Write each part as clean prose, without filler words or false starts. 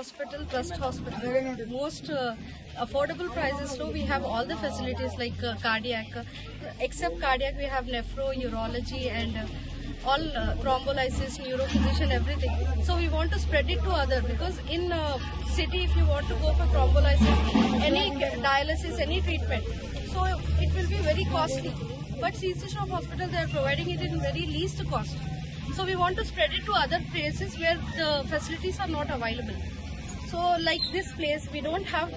Hospital, Trust Hospital, most affordable prices. So we have all the facilities like cardiac. Except cardiac, we have nephro, urology, and all thrombolysis, neurophysician, everything. So we want to spread it to other, because in city, if you want to go for thrombolysis, any dialysis, any treatment, so it will be very costly. But CC Shroff Hospital, they are providing it in very least cost. So we want to spread it to other places where the facilities are not available. So like this place, we don't have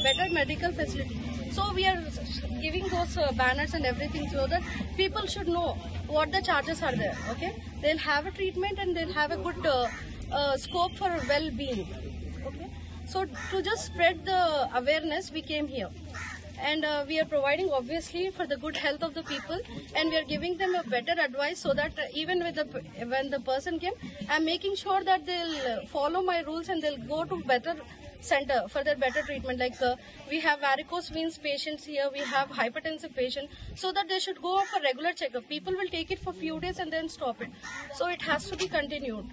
better medical facility. So we are giving those banners and everything so that people should know what the charges are there. Okay, they'll have a treatment and they'll have a good scope for well-being. Okay, so to just spread the awareness, we came here. And we are providing obviously for the good health of the people, and we are giving them a better advice so that even with when the person came, I'm making sure that they'll follow my rules and they'll go to better center for their better treatment. Like we have varicose veins patients here, we have hypertensive patients, so that they should go for regular checkup. People will take it for few days and then stop it. So it has to be continued.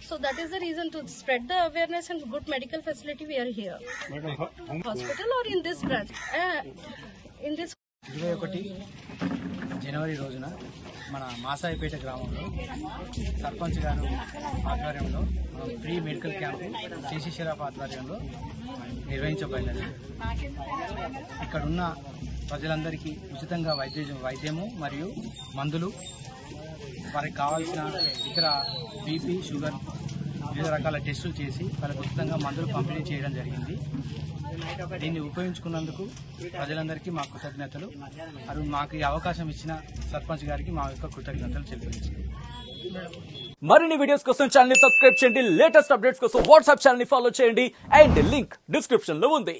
So that is the reason, to spread the awareness and good medical facility, we are here. Hospital or in this branch? In this. 21 జనవరి రోజున మన మాసాయిపేట గ్రామంలో సర్పంచ్ గారు ఆధ్వర్యంలో free medical camp CC Shroff ఆధ్వర్యంలో నిర్వహించబడినది. ఇక్కడున్న ప్రజలందరికీ ఉచితంగా వైద్యము మరియు మందులు, వారికి కావాల్సిన ఇతర బీపీ, షుగర్, వివిధ రకాల టెస్టులు చేసి వాళ్ళకు ఉచితంగా మందులు పంపిణీ చేయడం జరిగింది. దీన్ని ఉపయోగించుకున్నందుకు ప్రజలందరికీ మా కృతజ్ఞతలు. మరియు మాకు ఈ అవకాశం ఇచ్చిన సర్పంచ్ గారికి మా యొక్క కృతజ్ఞతలు తెలియజేస్తున్నాం. మరిన్ని వీడియోస్ కోసం ఛానల్ ని సబ్స్క్రైబ్ చేయండి, లేటెస్ట్ అప్డేట్స్ కోసం వాట్సాప్ ఛానల్ ని ఫాలో చేయండి, అండ్ లింక్ డిస్క్రిప్షన్ లో ఉంది.